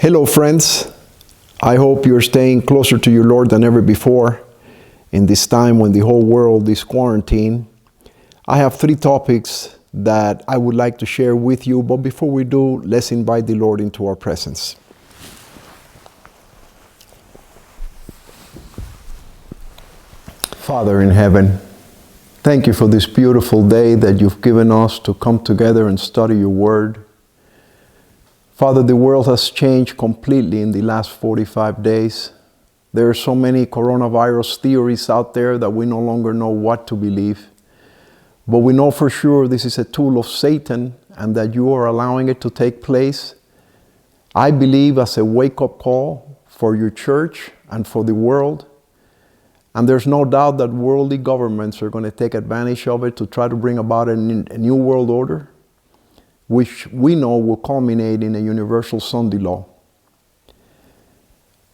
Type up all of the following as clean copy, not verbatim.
Hello friends, I hope you're staying closer to your Lord than ever before in this time when the whole world is quarantined. I have 3 topics that I would like to share with you, but before we do, let's invite the Lord into our presence. Father in heaven, thank you for this beautiful day that you've given us to come together and study your word. Father, the world has changed completely in the last 45 days. There are so many coronavirus theories out there that we no longer know what to believe. But we know for sure this is a tool of Satan and that you are allowing it to take place. I believe as a wake-up call for your church and for the world. And there's no doubt that worldly governments are going to take advantage of it to try to bring about a new world order, which we know will culminate in a universal Sunday law.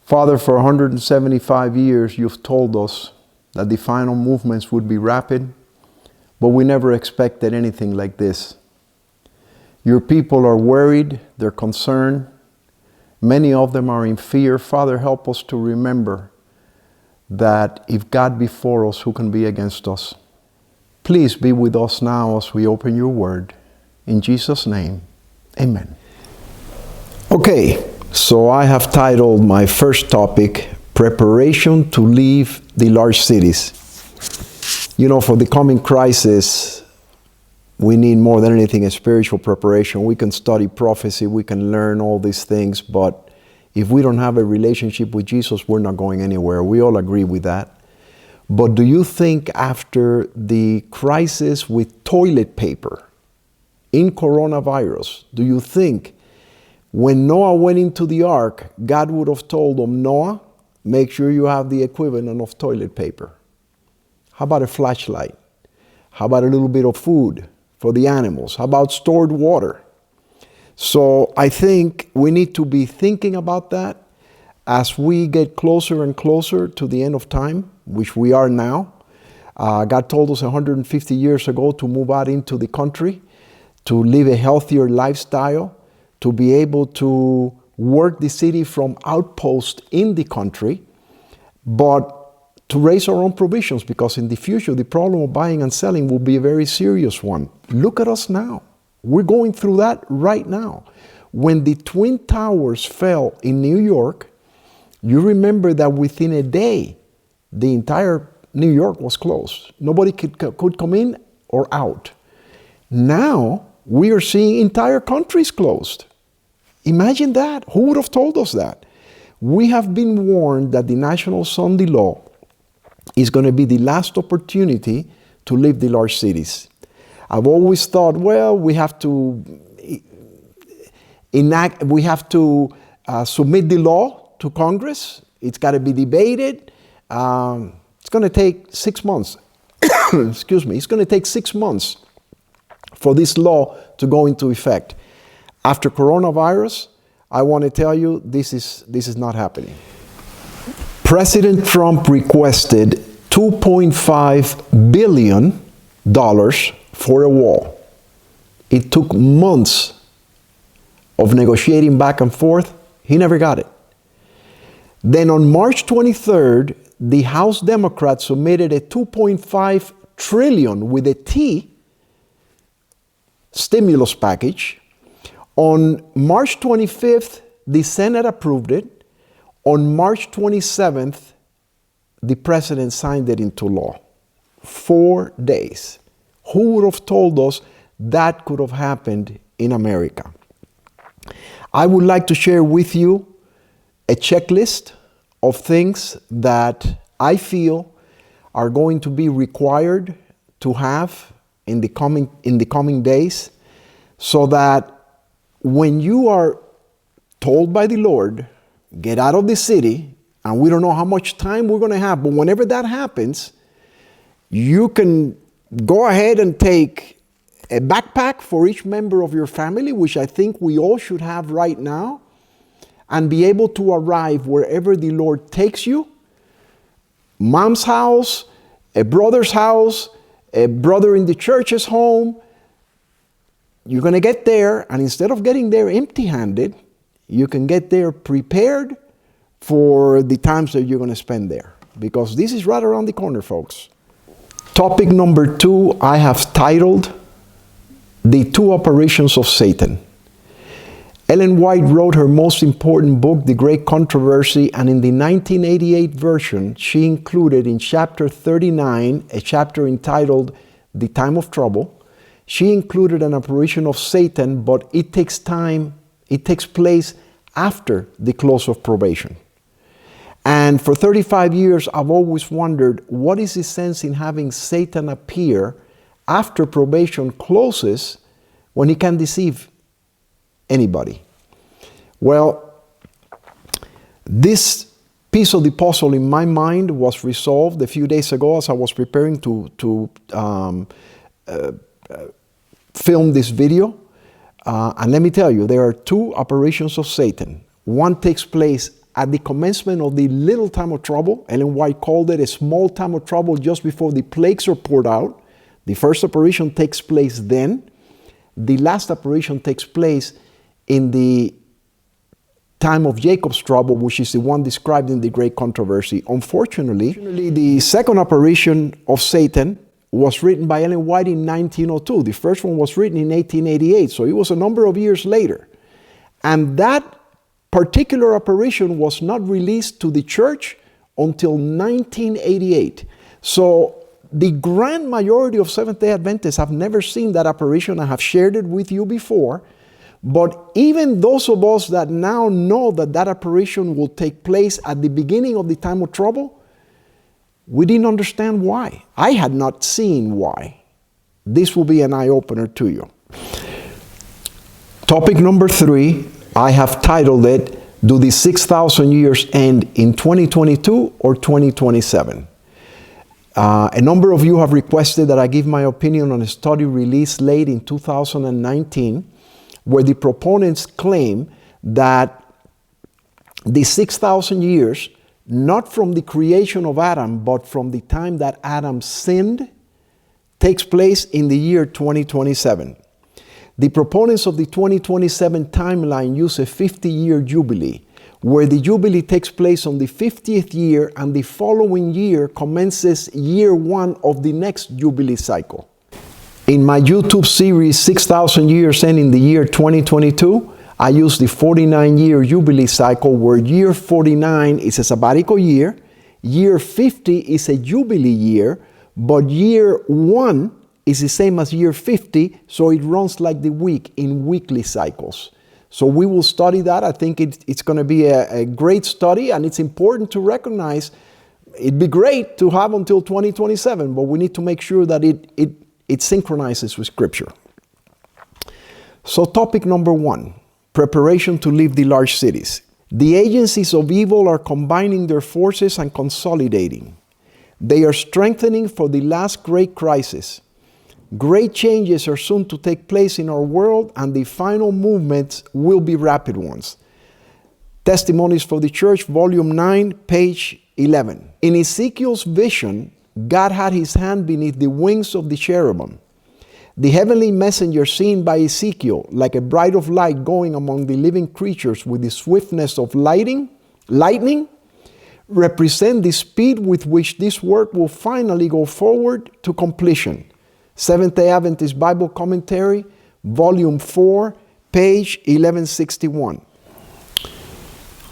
Father, for 175 years you've told us that the final movements would be rapid, but we never expected anything like this. Your people are worried, they're concerned. Many of them are in fear. Father, help us to remember that if God be for us, who can be against us? Please be with us now as we open your word. In Jesus' name, amen. Okay, so I have titled my first topic, Preparation to Leave the Large Cities. You know, for the coming crisis, we need more than anything a spiritual preparation. We can study prophecy, we can learn all these things, but if we don't have a relationship with Jesus, we're not going anywhere. We all agree with that. But do you think after the crisis with toilet paper in coronavirus, do you think when Noah went into the ark, God would have told him, Noah, make sure you have the equivalent of toilet paper? How about a flashlight? How about a little bit of food for the animals? How about stored water? So I think we need to be thinking about that as we get closer and closer to the end of time, which we are now. God told us 150 years ago to move out into the country, to live a healthier lifestyle, to be able to work the city from outposts in the country, but to raise our own provisions, because in the future, the problem of buying and selling will be a very serious one. Look at us now. We're going through that right now. When the Twin Towers fell in New York, you remember that within a day, the entire New York was closed. Nobody could come in or out. Now, we are seeing entire countries closed. Imagine that. Who would have told us that? We have been warned that the National Sunday Law is going to be the last opportunity to leave the large cities. I've always thought, well, we have to submit the law to Congress. It's got to be debated. It's going to take 6 months. Excuse me. It's going to take 6 months for this law to go into effect. After coronavirus, I want to tell you this is not happening. President Trump requested $2.5 billion for a wall. It took months of negotiating back and forth. He never got it. Then on March 23rd, the House Democrats submitted a $2.5 trillion with a T stimulus package. On March 25th, the Senate approved it. On March 27th, the president signed it into law. 4 days. Who would have told us that could have happened in America? I would like to share with you a checklist of things that I feel are going to be required to have in the coming days, so that when you are told by the Lord, get out of the city, and we don't know how much time we're going to have, but whenever that happens, you can go ahead and take a backpack for each member of your family, which I think we all should have right now, and be able to arrive wherever the Lord takes you. Mom's house, a brother's house, a brother in the church's home. You're going to get there, and instead of getting there empty-handed, you can get there prepared for the times that you're going to spend there. Because this is right around the corner, folks. Topic number 2, I have titled The Two Apparitions of Satan. Ellen White wrote her most important book, The Great Controversy, and in the 1988 version, she included in chapter 39, a chapter entitled The Time of Trouble, she included an apparition of Satan, but it takes place after the close of probation. And for 35 years, I've always wondered, what is the sense in having Satan appear after probation closes when he can deceive anybody? Well, this piece of the puzzle in my mind was resolved a few days ago as I was preparing to film this video. And let me tell you, there are two apparitions of Satan. One takes place at the commencement of the little time of trouble. Ellen White called it a small time of trouble just before the plagues are poured out. The first apparition takes place then. The last apparition takes place in the time of Jacob's trouble, which is the one described in the Great Controversy. Unfortunately, the second apparition of Satan was written by Ellen White in 1902. The first one was written in 1888, so it was a number of years later. And that particular apparition was not released to the church until 1988. So the grand majority of Seventh-day Adventists have never seen that apparition. I have shared it with you before. But even those of us that now know that that apparition will take place at the beginning of the time of trouble, we didn't understand why. I had not seen why. This will be an eye-opener to you. Topic number 3, I have titled it, Do the 6,000 Years End in 2022 or 2027? A number of you have requested that I give my opinion on a study released late in 2019, where the proponents claim that the 6,000 years, not from the creation of Adam, but from the time that Adam sinned, takes place in the year 2027. The proponents of the 2027 timeline use a 50-year jubilee, where the jubilee takes place on the 50th year and the following year commences year 1 of the next jubilee cycle. In my YouTube series, 6,000 Years End in the year 2022, I use the 49-year jubilee cycle, where year 49 is a sabbatical year, year 50 is a jubilee year, but year 1 is the same as year 50, so it runs like the week in weekly cycles. So we will study that. I think it's going to be a great study, and it's important to recognize it'd be great to have until 2027, but we need to make sure that it synchronizes with Scripture. So topic number 1, preparation to leave the large cities. The agencies of evil are combining their forces and consolidating. They are strengthening for the last great crisis. Great changes are soon to take place in our world, and the final movements will be rapid ones. Testimonies for the Church, volume 9, page 11. In Ezekiel's vision, God had his hand beneath the wings of the cherubim. The heavenly messenger seen by Ezekiel, like a bright of light going among the living creatures with the swiftness of lightning, represent the speed with which this work will finally go forward to completion. Seventh-day Adventist Bible Commentary, volume 4, page 1161.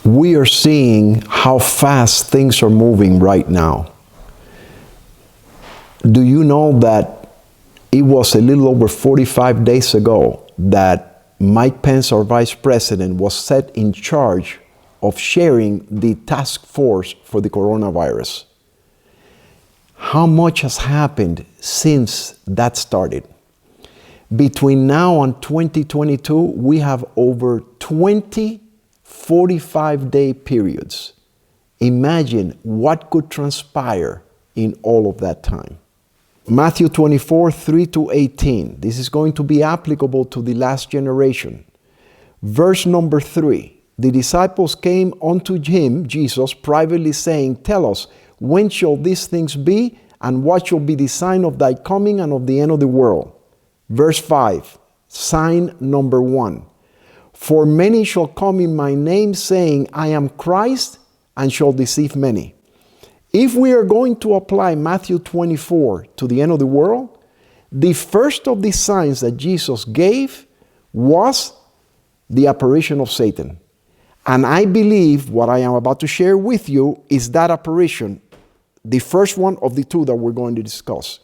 We are seeing how fast things are moving right now. Do you know that it was a little over 45 days ago that Mike Pence, our vice president, was set in charge of chairing the task force for the coronavirus? How much has happened since that started? Between now and 2022, we have over 20 45-day periods. Imagine what could transpire in all of that time. Matthew 24, 3-18. This is going to be applicable to the last generation. Verse number 3. The disciples came unto him, Jesus, privately saying, Tell us, when shall these things be, and what shall be the sign of thy coming and of the end of the world? Verse 5, sign number 1. For many shall come in my name, saying, I am Christ, and shall deceive many. If we are going to apply Matthew 24 to the end of the world, the first of the signs that Jesus gave was the apparition of Satan. And I believe what I am about to share with you is that apparition, the first one of the two that we're going to discuss.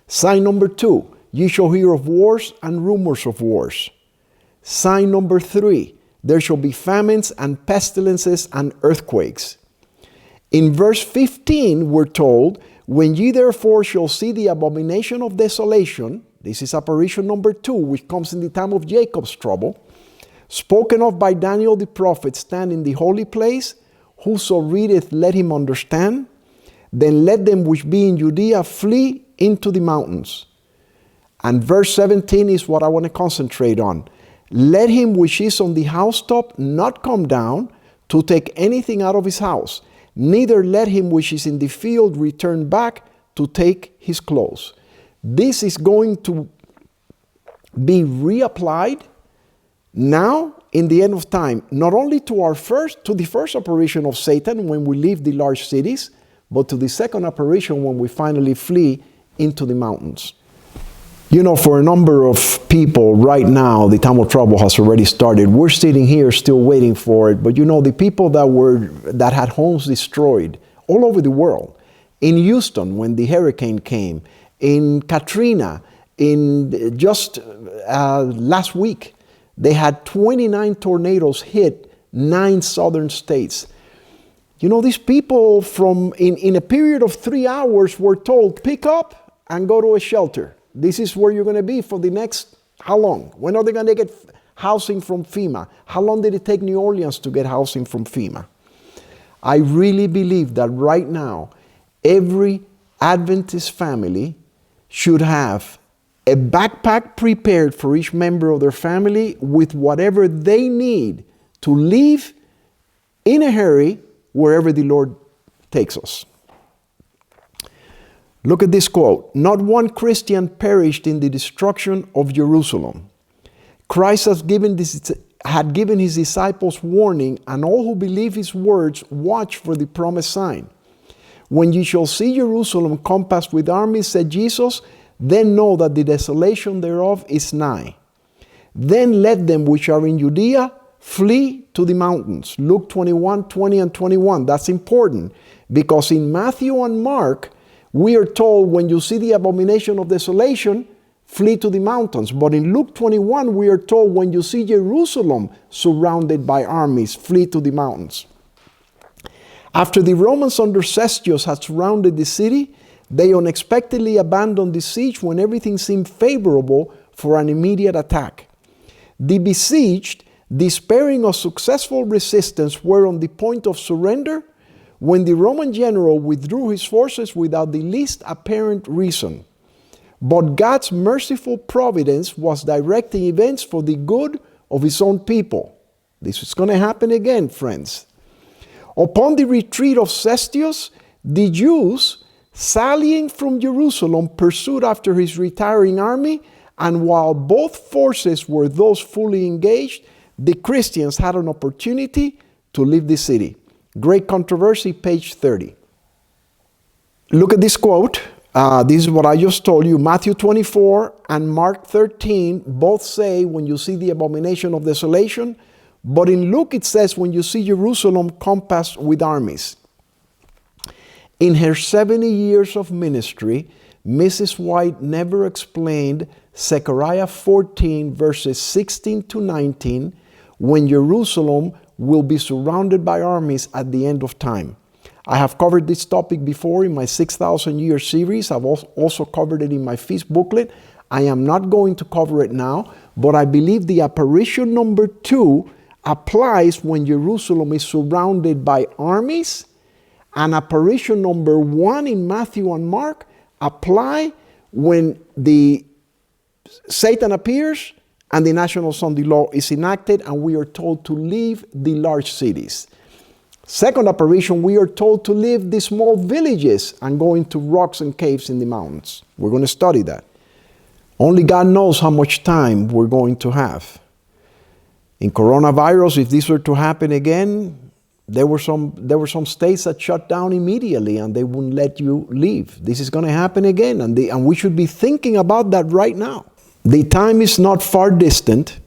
Sign number 2, ye shall hear of wars and rumors of wars. Sign number 3, there shall be famines and pestilences and earthquakes. In verse 15, we're told, when ye therefore shall see the abomination of desolation, this is apparition number 2, which comes in the time of Jacob's trouble, spoken of by Daniel the prophet, stand in the holy place, whoso readeth, let him understand. Then let them which be in Judea flee into the mountains. And verse 17 is what I want to concentrate on. Let him which is on the housetop not come down to take anything out of his house, neither let him which is in the field return back to take his clothes. This is going to be reapplied now in the end of time, not only to the first apparition of Satan when we leave the large cities, but to the second apparition when we finally flee into the mountains. You know, for a number of people right now, the time of trouble has already started. We're sitting here still waiting for it. But you know, the people that had homes destroyed all over the world, in Houston when the hurricane came, in Katrina, in just last week, they had 29 tornadoes hit 9 southern states. You know, these people in a period of 3 hours were told, pick up and go to a shelter. This is where you're going to be for the next, how long? When are they going to get housing from FEMA? How long did it take New Orleans to get housing from FEMA? I really believe that right now, every Adventist family should have a backpack prepared for each member of their family with whatever they need to leave in a hurry wherever the Lord takes us. Look at this quote. Not one Christian perished in the destruction of Jerusalem. Christ had given his disciples warning, and all who believe his words watch for the promised sign. When ye shall see Jerusalem compassed with armies, said Jesus, then know that the desolation thereof is nigh. Then let them which are in Judea flee to the mountains. Luke 21, 20 and 21. That's important because in Matthew and Mark, we are told when you see the abomination of desolation, flee to the mountains. But in Luke 21, we are told when you see Jerusalem surrounded by armies, flee to the mountains. After the Romans under Cestius had surrounded the city, they unexpectedly abandoned the siege when everything seemed favorable for an immediate attack. The besieged, despairing of successful resistance, were on the point of surrender when the Roman general withdrew his forces without the least apparent reason. But God's merciful providence was directing events for the good of his own people. This is going to happen again, friends. Upon the retreat of Cestius, the Jews, sallying from Jerusalem, pursued after his retiring army, and while both forces were thus fully engaged, the Christians had an opportunity to leave the city. Great Controversy, page 30. Look at this quote. This is what I just told you. Matthew 24 and Mark 13 both say when you see the abomination of desolation, but in Luke it says when you see Jerusalem compassed with armies. In her 70 years of ministry, Mrs. White never explained Zechariah 14 verses 16 to 19 when Jerusalem will be surrounded by armies at the end of time. I have covered this topic before in my 6,000 year series. I've also covered it in my feast booklet. I am not going to cover it now, but I believe the apparition number 2 applies when Jerusalem is surrounded by armies, and apparition number 1 in Matthew and Mark apply when the Satan appears and the national Sunday law is enacted and we are told to leave the large cities. Second apparition, we are told to leave the small villages and go into rocks and caves in the mountains. We're going to study that. Only God knows how much time we're going to have. In coronavirus, if this were to happen again, there were some states that shut down immediately and they wouldn't let you leave. This is going to happen again, and we should be thinking about that right now. The time is not far distant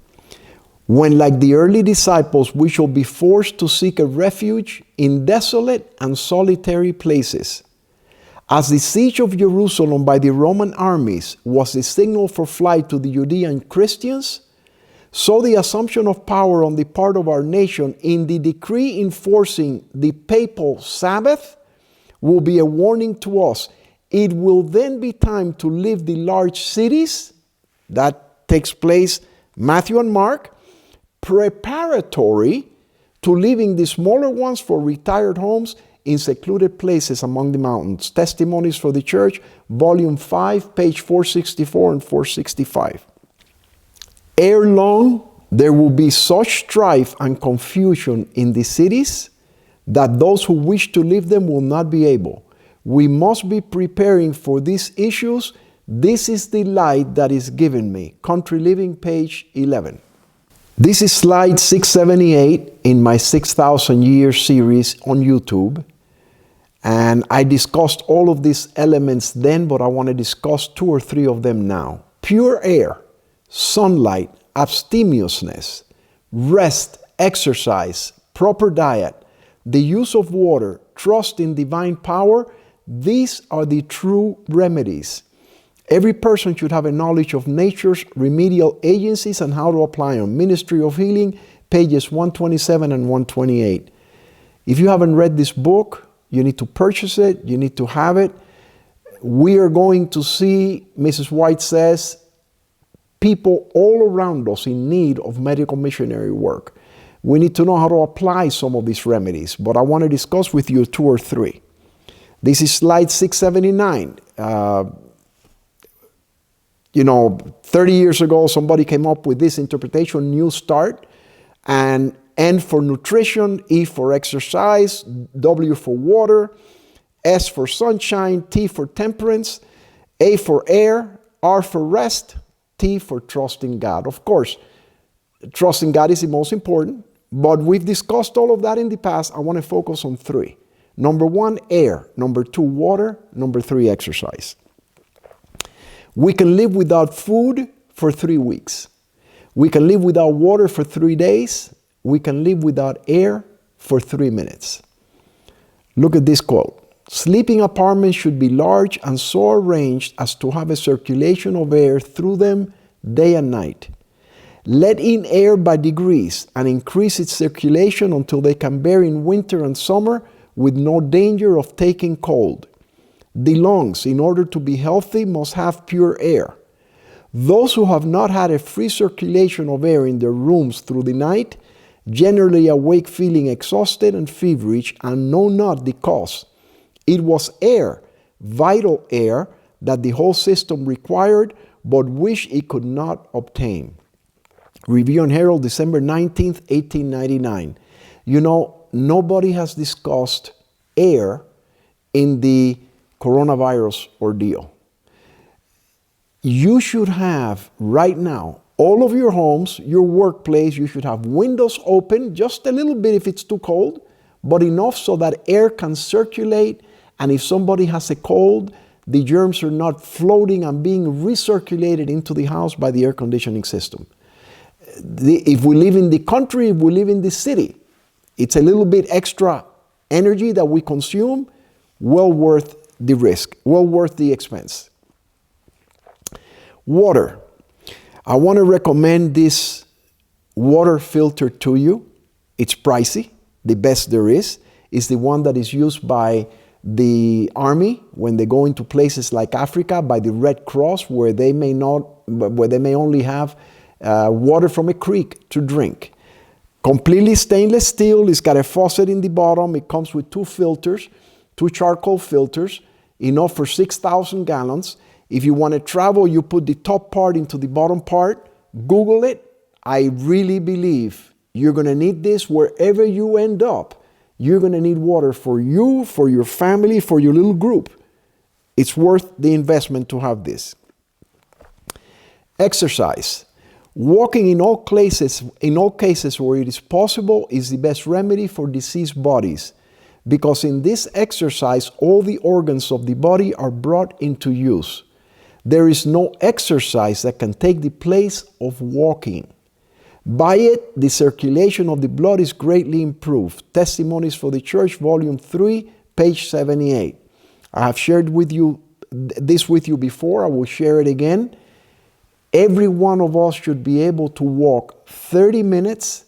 when, like the early disciples, we shall be forced to seek a refuge in desolate and solitary places. As the siege of Jerusalem by the Roman armies was the signal for flight to the Judean Christians, so the assumption of power on the part of our nation in the decree enforcing the papal Sabbath will be a warning to us. It will then be time to leave the large cities, that takes place Matthew and Mark, preparatory to leaving the smaller ones for retired homes in secluded places among the mountains. Testimonies for the Church, Volume 5, page 464 and 465. Ere long, there will be such strife and confusion in the cities that those who wish to live them will not be able. We must be preparing for these issues. This is the light that is given me. Country Living, page 11. This is slide 678 in my 6,000 Years series on YouTube. And I discussed all of these elements then, but I want to discuss 2 or 3 of them now. Pure air, sunlight, abstemiousness, rest, exercise, proper diet, the use of water, trust in divine power, these are the true remedies. Every person should have a knowledge of nature's remedial agencies and how to apply them. Ministry of Healing, pages 127 and 128. If you haven't read this book, you need to purchase it, you need to have it. We are going to see, Mrs. White says, people all around us in need of medical missionary work. We need to know how to apply some of these remedies, but I want to discuss with you 2 or 3. This is slide 679. 30 years ago, somebody came up with this interpretation, New Start, and N for nutrition, E for exercise, W for water, S for sunshine, T for temperance, A for air, R for rest, T for trusting God. Of course, trusting God is the most important, but we've discussed all of that in the past. I want to focus on 3. Number 1, air. Number 2, water. Number 3, exercise. We can live without food for 3 weeks. We can live without water for 3 days. We can live without air for 3 minutes. Look at this quote. Sleeping apartments should be large and so arranged as to have a circulation of air through them day and night. Let in air by degrees and increase its circulation until they can bear in winter and summer with no danger of taking cold. The lungs, in order to be healthy, must have pure air. Those who have not had a free circulation of air in their rooms through the night generally awake feeling exhausted and feverish and know not the cause. It was air, vital air, that the whole system required, but wished it could not obtain. Review and Herald, December 19th, 1899. Nobody has discussed air in the coronavirus ordeal. You should have right now, all of your homes, your workplace, you should have windows open, just a little bit if it's too cold, but enough so that air can circulate, and if somebody has a cold, the germs are not floating and being recirculated into the house by the air conditioning system. If we live in the country, if we live in the city, it's a little bit extra energy that we consume, well worth the risk, well worth the expense. Water. I want to recommend this water filter to you. It's pricey. The best there is the one that is used by the army when they go into places like Africa, by the Red Cross, where they may only have water from a creek to drink. Completely stainless steel. It's got a faucet in the bottom. It comes with 2 filters, 2 charcoal filters, enough for 6,000 gallons. If you want to travel, you put the top part into the bottom part. Google it. I really believe you're going to need this wherever you end up. You're going to need water for you, for your family, for your little group. It's worth the investment to have this. Exercise. Walking in all cases where it is possible is the best remedy for diseased bodies, because in this exercise all the organs of the body are brought into use. There is no exercise that can take the place of walking. By it, the circulation of the blood is greatly improved. Testimonies for the Church, Volume 3, page 78. I have shared this with you before. I will share it again. Every one of us should be able to walk 30 minutes,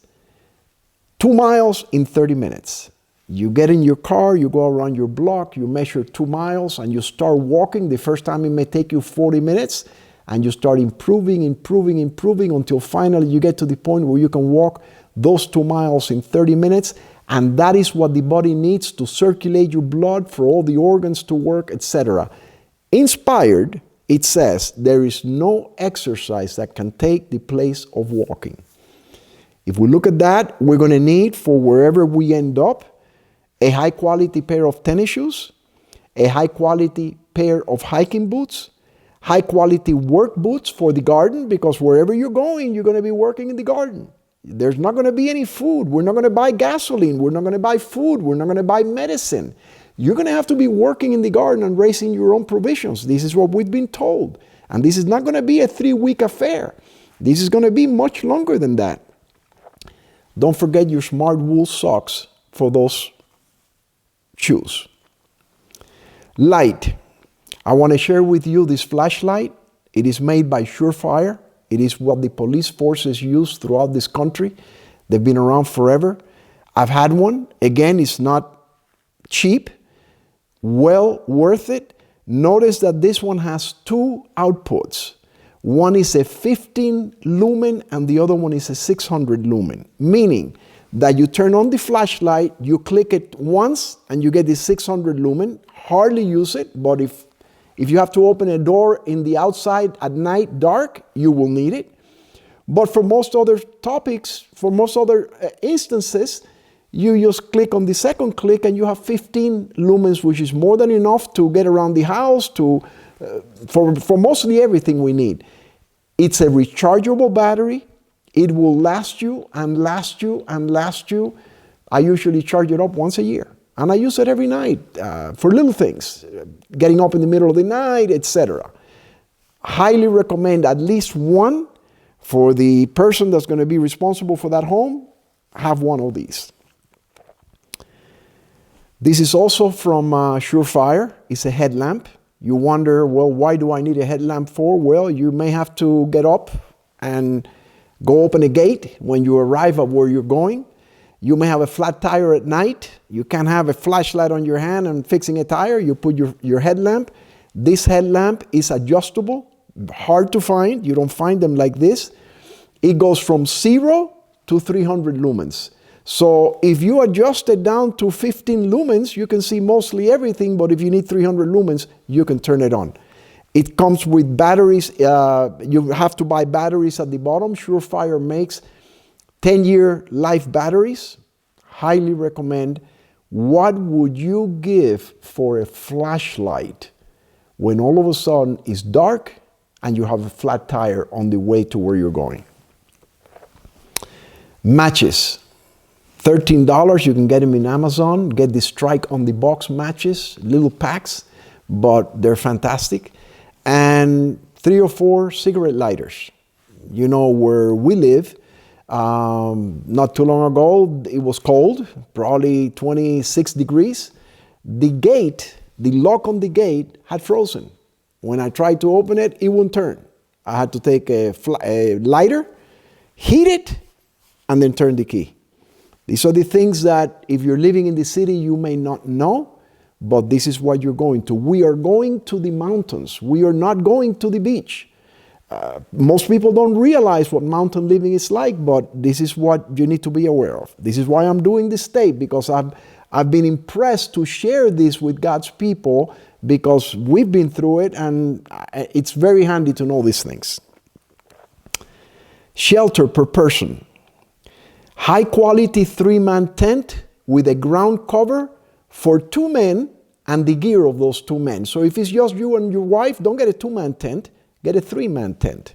2 miles in 30 minutes. You get in your car, you go around your block, you measure 2 miles, and you start walking. The first time it may take you 40 minutes, and you start improving until finally you get to the point where you can walk those 2 miles in 30 minutes. And that is what the body needs to circulate your blood, for all the organs to work, etc. Inspired, it says, there is no exercise that can take the place of walking. If we look at that, we're going to need, for wherever we end up, a high quality pair of tennis shoes, a high quality pair of hiking boots, high quality work boots for the garden, because wherever you're going, you're going to be working in the garden. There's not going to be any food. We're not going to buy gasoline. We're not going to buy food. We're not going to buy medicine. You're going to have to be working in the garden and raising your own provisions. This is what we've been told. And this is not going to be a 3-week affair. This is going to be much longer than that. Don't forget your smart wool socks for those shoes. Light. I want to share with you this flashlight. It is made by Surefire. It is what the police forces use throughout this country. They've been around forever. I've had one. Again, it's not cheap. Well worth it. Notice that this one has 2 outputs. One is a 15 lumen and the other one is a 600 lumen. Meaning that you turn on the flashlight, you click it once and you get the 600 lumen. Hardly use it, but if you have to open a door in the outside at night dark, you will need it. But for most other topics, for most other instances, you just click on the second click and you have 15 lumens, which is more than enough to get around the house, for mostly everything we need. It's a rechargeable battery. It will last you and last you and last you. I usually charge it up once a year. And I use it every night for little things, getting up in the middle of the night, etc. Highly recommend at least one for the person that's going to be responsible for that home. Have one of these. This is also from Surefire. It's a headlamp. You wonder, well, why do I need a headlamp for? Well, you may have to get up and go open a gate when you arrive at where you're going. You may have a flat tire at night. You can't have a flashlight on your hand and fixing a tire. You put your headlamp. This headlamp is adjustable, hard to find. You don't find them like this. It goes from 0 to 300 lumens. So if you adjust it down to 15 lumens, you can see mostly everything, but if you need 300 lumens, you can turn it on. It comes with batteries. You have to buy batteries at the bottom. Surefire makes 10-year life batteries. Highly recommend. What would you give for a flashlight when all of a sudden it's dark and you have a flat tire on the way to where you're going? Matches. $13. You can get them in Amazon. Get the Strike on the Box matches, little packs, but they're fantastic. And 3 or 4 cigarette lighters. You know, where we live, not too long ago, it was cold, probably 26 degrees. The gate, the lock on the gate had frozen. When I tried to open it, it wouldn't turn. I had to take a lighter, heat it, and then turn the key. These are the things that if you're living in the city, you may not know, but this is what you're going to. We are going to the mountains. We are not going to the beach. Most people don't realize what mountain living is like, but this is what you need to be aware of. This is why I'm doing this tape, because I've been impressed to share this with God's people, because we've been through it, and it's very handy to know these things. Shelter per person. High quality 3-man tent with a ground cover for 2 men and the gear of those 2 men. So if it's just you and your wife, don't get a 2-man tent, get a 3-man tent.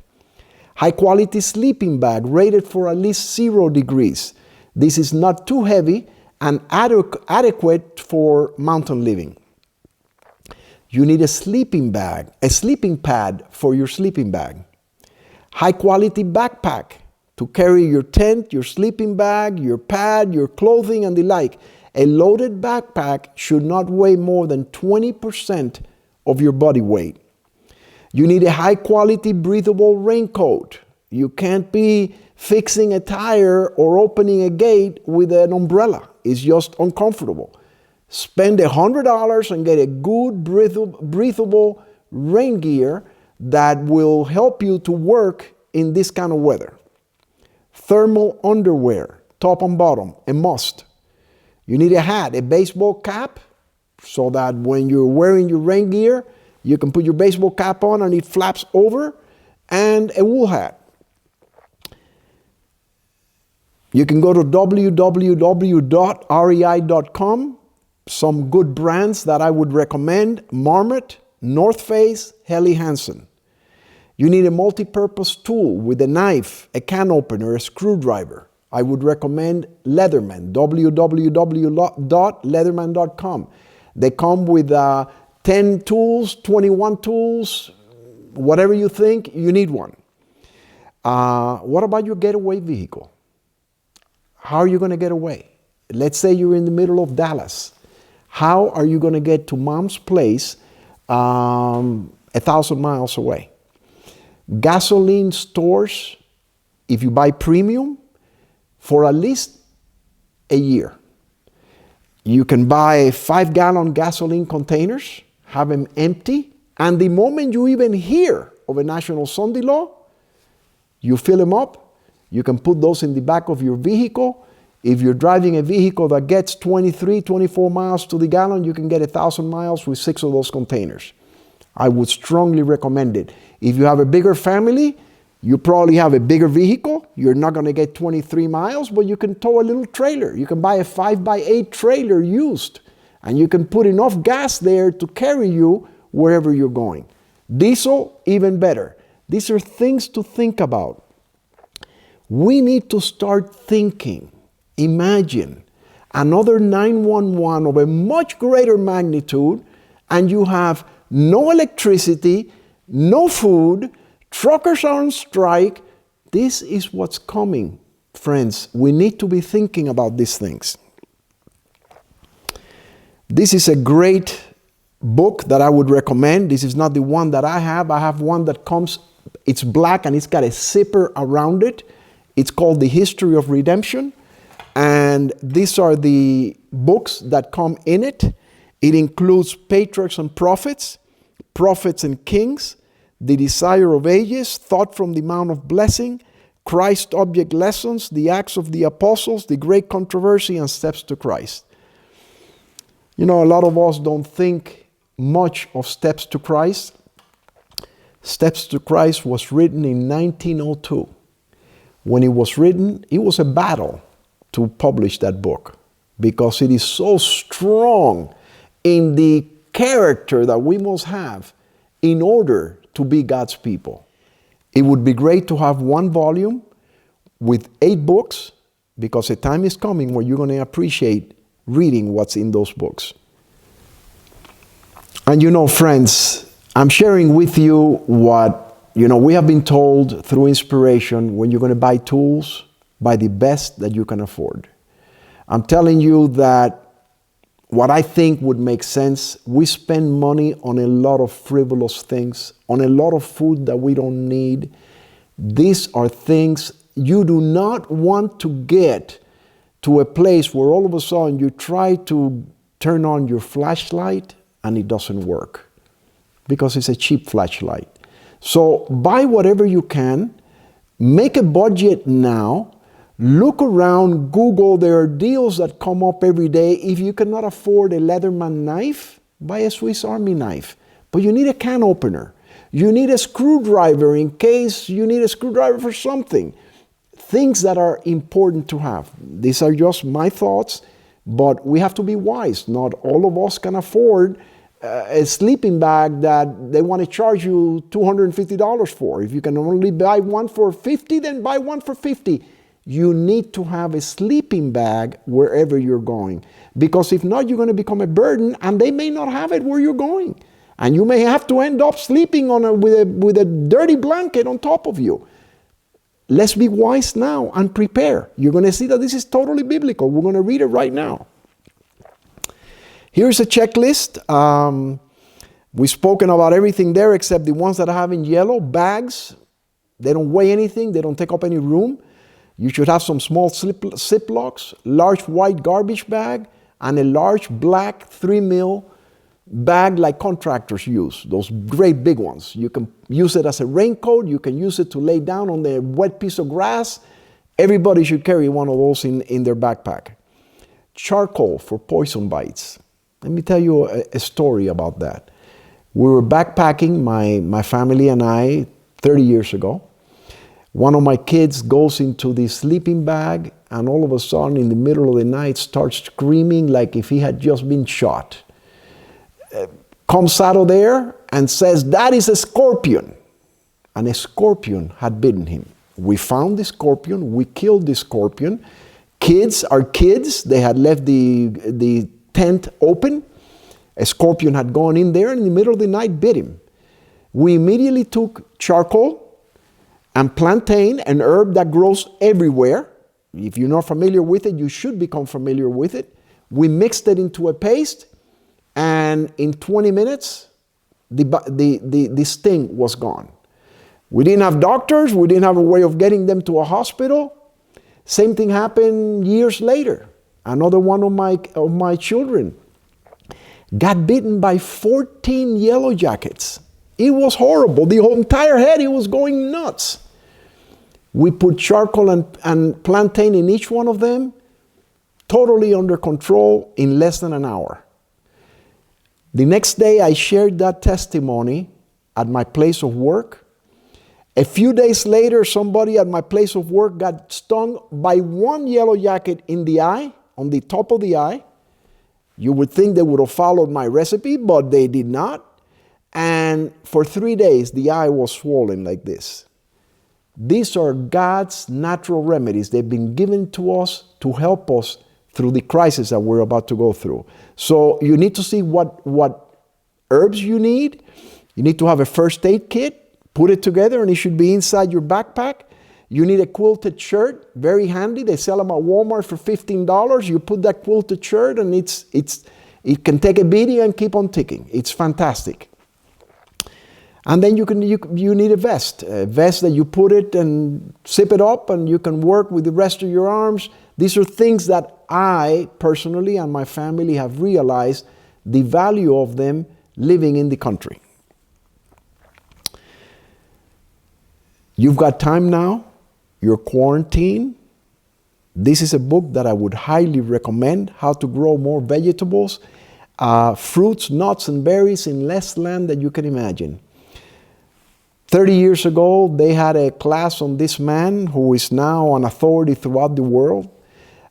High quality sleeping bag rated for at least 0 degrees. This is not too heavy and adequate for mountain living. You need a sleeping bag, a sleeping pad for your sleeping bag. High quality backpack to carry your tent, your sleeping bag, your pad, your clothing, and the like. A loaded backpack should not weigh more than 20% of your body weight. You need a high quality breathable raincoat. You can't be fixing a tire or opening a gate with an umbrella. It's just uncomfortable. Spend $100 and get a good breathable rain gear that will help you to work in this kind of weather. Thermal underwear, top and bottom, a must. You need a hat, a baseball cap, so that when you're wearing your rain gear, you can put your baseball cap on and it flaps over, and a wool hat. You can go to www.rei.com. Some good brands that I would recommend: Marmot, North Face, Helly Hansen. You need a multi-purpose tool with a knife, a can opener, a screwdriver. I would recommend Leatherman, www.leatherman.com. They come with 10 tools, 21 tools, whatever you think, you need one. What about your getaway vehicle? How are you going to get away? Let's say you're in the middle of Dallas. How are you going to get to mom's place 1,000 miles away? Gasoline stores, if you buy premium, for at least a year. You can buy 5-gallon gasoline containers, have them empty, and the moment you even hear of a national Sunday law, you fill them up. You can put those in the back of your vehicle. If you're driving a vehicle that gets 23, 24 miles to the gallon, you can get 1,000 miles with 6 of those containers. I would strongly recommend it. If you have a bigger family, you probably have a bigger vehicle. You're not going to get 23 miles, but you can tow a little trailer. You can buy a 5x8 trailer used, and you can put enough gas there to carry you wherever you're going. Diesel, even better. These are things to think about. We need to start thinking. Imagine another 911 of a much greater magnitude, and you have no electricity, no food, truckers are on strike. This is what's coming, friends. We need to be thinking about these things. This is a great book that I would recommend. This is not the one that I have. I have one that comes, it's black and it's got a zipper around it. It's called The History of Redemption. And these are the books that come in it. It includes Patriarchs and Prophets, Prophets and Kings, The Desire of Ages, Thought from the Mount of Blessing, Christ Object Lessons, The Acts of the Apostles, The Great Controversy, and Steps to Christ. You know, a lot of us don't think much of Steps to Christ. Steps to Christ was written in 1902. When it was written, it was a battle to publish that book because it is so strong in the character that we must have in order to be God's people. It would be great to have one volume with 8 books, because a time is coming where you're going to appreciate reading what's in those books. And you know, friends, I'm sharing with you what, we have been told through inspiration: when you're going to buy tools, buy the best that you can afford. I'm telling you that what I think would make sense, we spend money on a lot of frivolous things, on a lot of food that we don't need. These are things you do not want to get to a place where all of a sudden you try to turn on your flashlight and it doesn't work because it's a cheap flashlight. So buy whatever you can, make a budget now. Look around, Google, there are deals that come up every day. If you cannot afford a Leatherman knife, buy a Swiss Army knife. But you need a can opener. You need a screwdriver in case you need a screwdriver for something. Things that are important to have. These are just my thoughts, but we have to be wise. Not all of us can afford a sleeping bag that they want to charge you $250 for. If you can only buy one for $50, then buy one for $50. You need to have a sleeping bag wherever you're going. Because if not, you're going to become a burden, and they may not have it where you're going. And you may have to end up sleeping with a dirty blanket on top of you. Let's be wise now and prepare. You're going to see that this is totally biblical. We're going to read it right now. Here's a checklist. We've spoken about everything there except the ones that I have in yellow. Bags. They don't weigh anything. They don't take up any room. You should have some small Ziplocs, large white garbage bag, and a large black 3mm bag like contractors use. Those great big ones. You can use it as a raincoat. You can use it to lay down on the wet piece of grass. Everybody should carry one of those in their backpack. Charcoal for poison bites. Let me tell you a story about that. We were backpacking, my family and I, 30 years ago. One of my kids goes into the sleeping bag and all of a sudden in the middle of the night starts screaming like if he had just been shot. Comes out of there and says, "That is a scorpion." And a scorpion had bitten him. We found the scorpion. We killed the scorpion. Our kids, they had left the tent open. A scorpion had gone in there and in the middle of the night bit him. We immediately took charcoal and plantain, an herb that grows everywhere. If you're not familiar with it, you should become familiar with it. We mixed it into a paste, and in 20 minutes, the sting was gone. We didn't have doctors. We didn't have a way of getting them to a hospital. Same thing happened years later. Another one of my children got bitten by 14 yellow jackets. It was horrible. The whole entire head, it was going nuts. We put charcoal and plantain in each one of them, totally under control in less than an hour. The next day, I shared that testimony at my place of work. A few days later, somebody at my place of work got stung by one yellow jacket in the eye, on the top of the eye. You would think they would have followed my recipe, but they did not. And for 3 days, the eye was swollen like this. These are God's natural remedies. They've been given to us to help us through the crisis that we're about to go through. So you need to see what herbs you need. You need to have a first aid kit. Put it together, and it should be inside your backpack. You need a quilted shirt, very handy. They sell them at Walmart for $15. You put that quilted shirt, and it can take a beating and keep on ticking. It's fantastic. And then you need a vest that you put it and zip it up, and you can work with the rest of your arms. These are things that I personally and my family have realized the value of them living in the country. You've got time now. You're quarantined. This is a book that I would highly recommend, How to Grow More Vegetables, Fruits, Nuts, and Berries in Less Land Than You Can Imagine. 30 years ago, they had a class on this man who is now an authority throughout the world.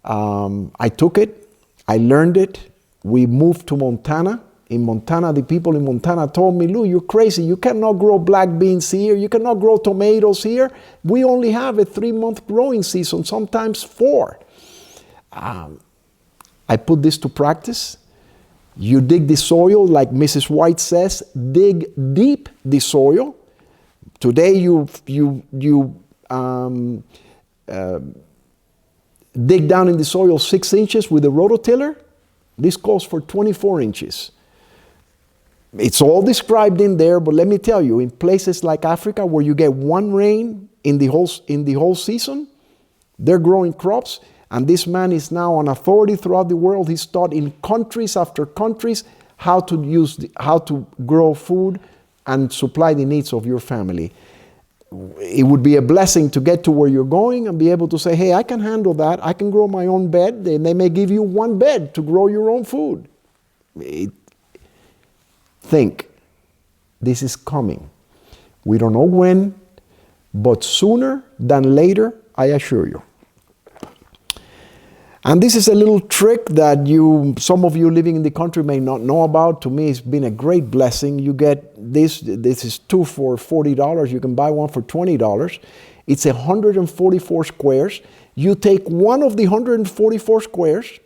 I took it. I learned it. We moved to Montana. In Montana, the people in Montana told me, "Lou, you're crazy. You cannot grow black beans here. You cannot grow tomatoes here. We only have a 3-month growing season, sometimes 4. I put this to practice. You dig the soil, like Mrs. White says, dig deep the soil. Today, you dig down in the soil 6 inches with a rototiller. This calls for 24 inches. It's all described in there, but let me tell you, in places like Africa where you get one rain in the whole season, they're growing crops, and this man is now an authority throughout the world. He's taught in countries after countries how to grow food and supply the needs of your family. It would be a blessing to get to where you're going and be able to say, "Hey, I can handle that. I can grow my own bed." They may give you one bed to grow your own food. Think, this is coming. We don't know when, but sooner than later, I assure you. And this is a little trick that some of you living in the country may not know about. To me, it's been a great blessing. You get this is 2 for $40. You can buy one for $20. It's 144 squares. You take one of the 144 squares,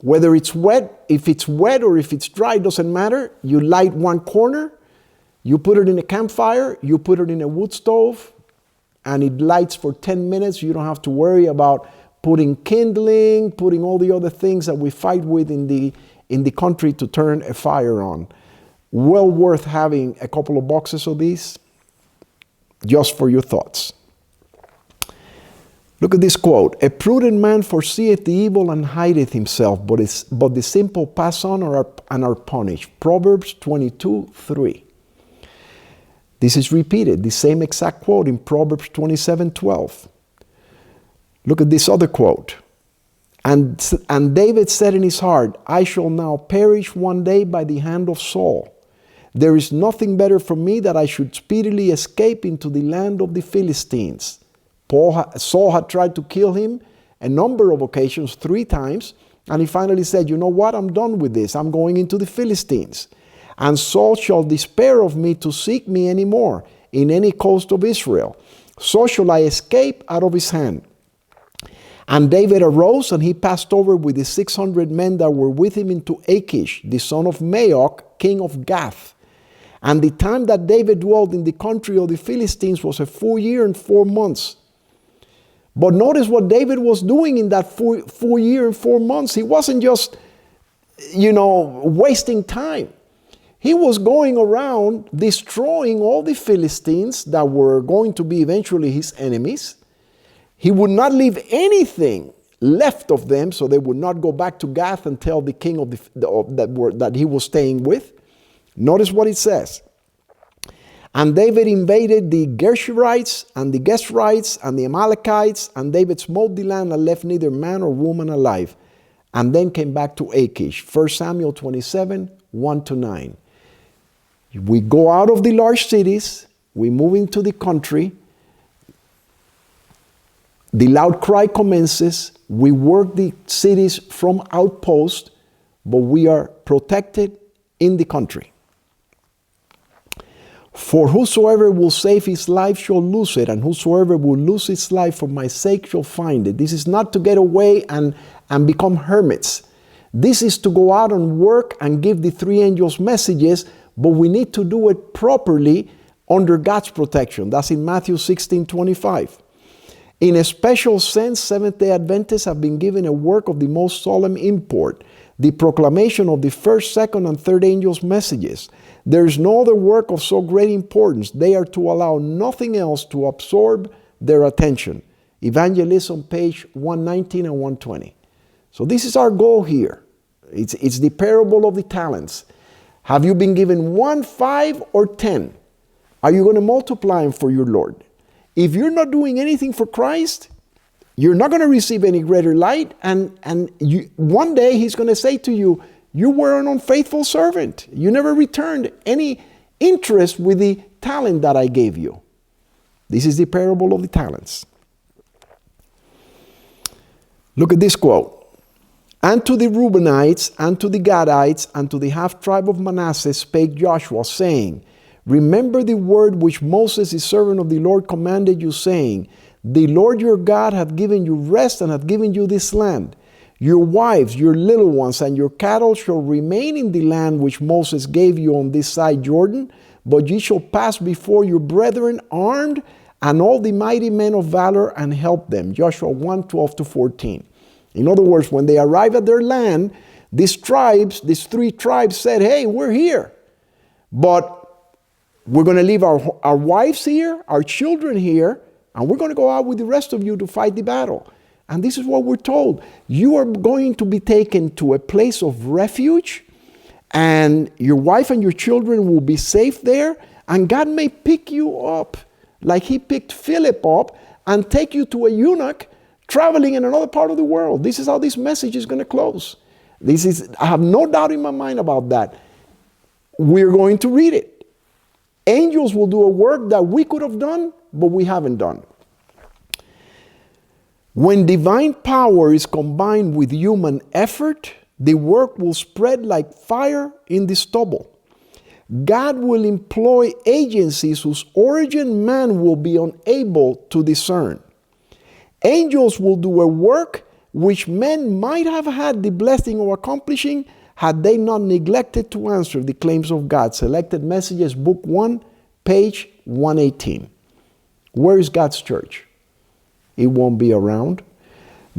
whether it's wet, if it's wet or if it's dry, doesn't matter. You light one corner, you put it in a campfire, you put it in a wood stove, and it lights for 10 minutes. You don't have to worry about putting kindling, putting all the other things that we fight with in the country to turn a fire on. Well worth having a couple of boxes of these, just for your thoughts. Look at this quote. A prudent man foreseeth the evil and hideth himself, but the simple pass on and are punished. Proverbs 22:3. This is repeated, the same exact quote in Proverbs 27:12. Look at this other quote. And David said in his heart, I shall now perish one day by the hand of Saul. There is nothing better for me that I should speedily escape into the land of the Philistines. Saul had tried to kill him a number of occasions, 3 times, and he finally said, you know what, I'm done with this. I'm going into the Philistines. And Saul shall despair of me to seek me any more in any coast of Israel. So shall I escape out of his hand. And David arose, and he passed over with the 600 men that were with him into Achish, the son of Maoch, king of Gath. And the time that David dwelt in the country of the Philistines was a 4 year and 4 months. But notice what David was doing in that 4 year and 4 months. He wasn't just, wasting time. He was going around destroying all the Philistines that were going to be eventually his enemies. He would not leave anything left of them, so they would not go back to Gath and tell the king that he was staying with. Notice what it says. And David invaded the Geshurites and the Geshurites and the Amalekites, and David smote the land and left neither man or woman alive, and then came back to Achish. 1 Samuel 27, 1-9. We go out of the large cities, we move into the country, the loud cry commences, we work the cities from outpost, but we are protected in the country. For whosoever will save his life shall lose it, and whosoever will lose his life for my sake shall find it. This is not to get away and become hermits. This is to go out and work and give the 3 angels messages, but we need to do it properly under God's protection. That's in Matthew 16:25. In a special sense, Seventh-day Adventists have been given a work of the most solemn import, the proclamation of the 1st, 2nd, and 3rd angels' messages. There is no other work of so great importance. They are to allow nothing else to absorb their attention. Evangelism, page 119 and 120. So this is our goal here. It's the parable of the talents. Have you been given 1, 5, or 10? Are you going to multiply them for your Lord? If you're not doing anything for Christ, you're not going to receive any greater light. And one day he's going to say to you, you were an unfaithful servant. You never returned any interest with the talent that I gave you. This is the parable of the talents. Look at this quote. And to the Reubenites, and to the Gadites, and to the half-tribe of Manasseh spake Joshua, saying, Remember the word which Moses, the servant of the Lord, commanded you, saying, The Lord your God hath given you rest, and hath given you this land. Your wives, your little ones, and your cattle shall remain in the land which Moses gave you on this side Jordan, but ye shall pass before your brethren armed, and all the mighty men of valor, and help them. Joshua 1:12-14. In other words, when they arrive at their land, these 3 tribes said, hey, we're here, but we're going to leave our wives here, our children here, and we're going to go out with the rest of you to fight the battle. And this is what we're told. You are going to be taken to a place of refuge, and your wife and your children will be safe there, and God may pick you up like he picked Philip up and take you to a eunuch traveling in another part of the world. This is how this message is going to close. I have no doubt in my mind about that. We're going to read it. Angels will do a work that we could have done, but we haven't done. When divine power is combined with human effort, the work will spread like fire in the stubble. God will employ agencies whose origin man will be unable to discern. Angels will do a work which men might have had the blessing of accomplishing had they not neglected to answer the claims of God. Selected Messages, Book 1, page 118. Where is God's church? It won't be around.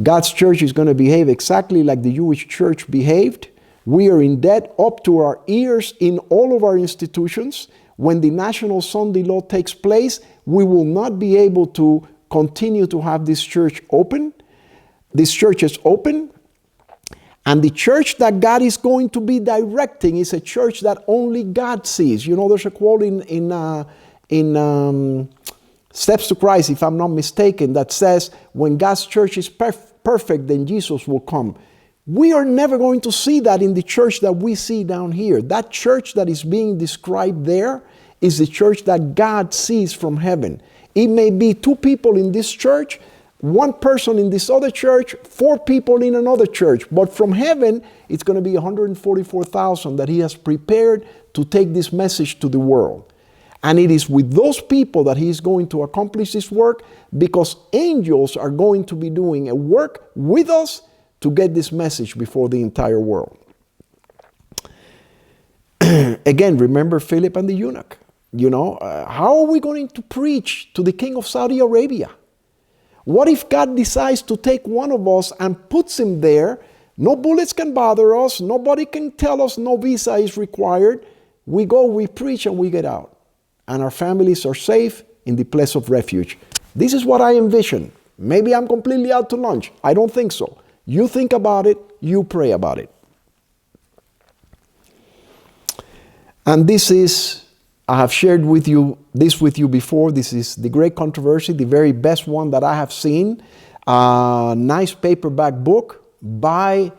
God's church is going to behave exactly like the Jewish church behaved. We are in debt up to our ears in all of our institutions. When the national Sunday law takes place, we will not be able to continue to have this church open. This church is open. And the church that God is going to be directing is a church that only God sees. You know, there's a quote in Steps to Christ, if I'm not mistaken, that says, when God's church is perfect, then Jesus will come. We are never going to see that in the church that we see down here. That church that is being described there is the church that God sees from heaven. It may be 2 people in this church, 1 person in this other church, 4 people in another church. But from heaven, it's going to be 144,000 that He has prepared to take this message to the world. And it is with those people that He is going to accomplish this work, because angels are going to be doing a work with us to get this message before the entire world. Again, remember Philip and the eunuch. You know, how are we going to preach to the king of Saudi Arabia? What if God decides to take one of us and puts him there? No bullets can bother us. Nobody can tell us no visa is required. We go, we preach, and we get out. And our families are safe in the place of refuge. This is what I envision. Maybe I'm completely out to lunch. I don't think so. You think about it. You pray about it. And this is, I have shared with you before. This is The Great Controversy, the very best one that I have seen. Nice paperback book. Buy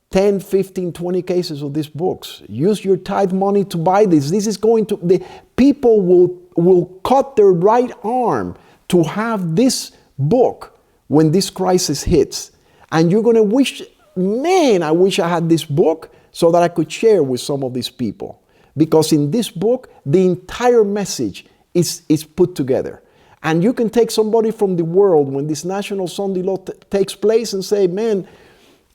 10, 15, 20 cases of these books. Use your tithe money to buy this. This is going to, the people will cut their right arm to have this book when this crisis hits. And you're going to wish, man, I wish I had this book so that I could share with some of these people. Because in this book, the entire message is put together. And you can take somebody from the world when this National Sunday Law takes place and say, man,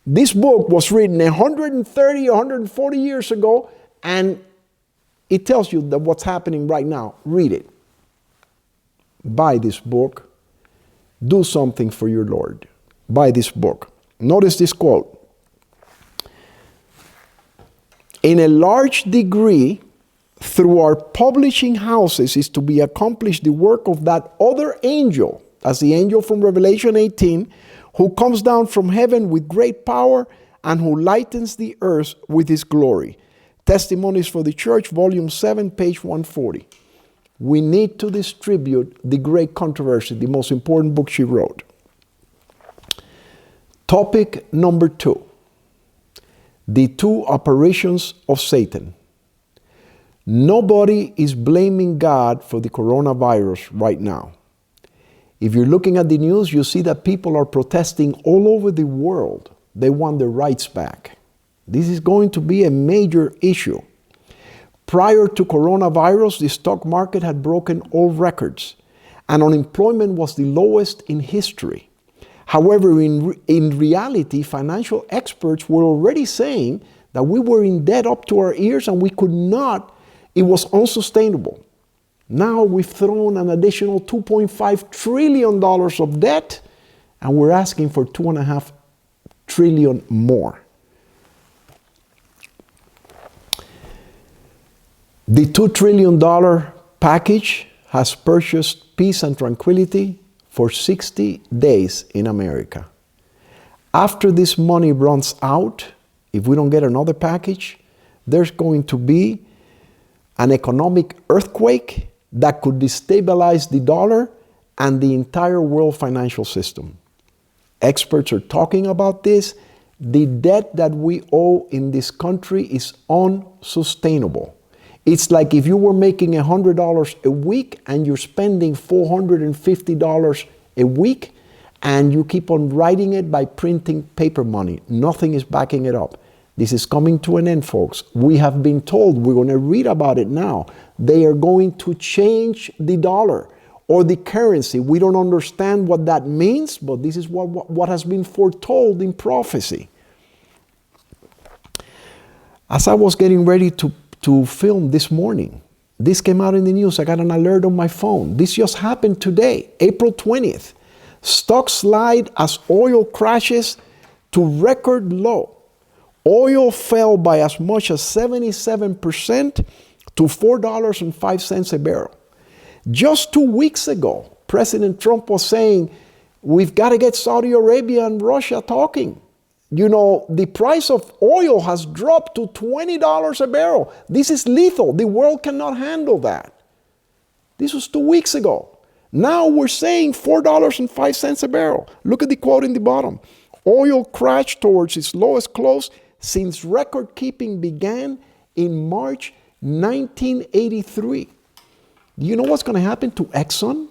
this book was written 130, 140 years ago, and it tells you that what's happening right now. Read it. Buy this book. Do something for your Lord. Buy this book. Notice this quote. In a large degree, through our publishing houses is to be accomplished the work of that other angel, as the angel from Revelation 18, who comes down from heaven with great power and who lightens the earth with his glory. Testimonies for the Church, volume 7, page 140. We need to distribute The Great Controversy, the most important book she wrote. Topic number 2. The 2 apparitions of Satan. Nobody is blaming God for the coronavirus right now. If you're looking at the news, you see that people are protesting all over the world. They want their rights back. This is going to be a major issue. Prior to coronavirus, the stock market had broken all records, and unemployment was the lowest in history. However, in reality, financial experts were already saying that we were in debt up to our ears and we could not, it was unsustainable. Now we've thrown an additional $2.5 trillion of debt, and we're asking for $2.5 trillion more. The $2 trillion package has purchased peace and tranquility for 60 days in America. After this money runs out, if we don't get another package, there's going to be an economic earthquake that could destabilize the dollar and the entire world financial system. Experts are talking about this. The debt that we owe in this country is unsustainable. It's like if you were making $100 a week and you're spending $450 a week, and you keep on writing it by printing paper money. Nothing is backing it up. This is coming to an end, folks. We have been told, we're going to read about it now, they are going to change the dollar or the currency. We don't understand what that means, but this is what has been foretold in prophecy. As I was getting ready to film this morning, this came out in the news. I got an alert on my phone. This just happened today, April 20th. Stocks slide as oil crashes to record low. Oil fell by as much as 77% to $4.05 a barrel. Just 2 weeks ago, President Trump was saying, we've got to get Saudi Arabia and Russia talking. You know, the price of oil has dropped to $20 a barrel. This is lethal. The world cannot handle that. This was 2 weeks ago. Now we're saying $4.05 a barrel. Look at the quote in the bottom. Oil crashed towards its lowest close since record keeping began in March 1983. Do you know what's going to happen to Exxon?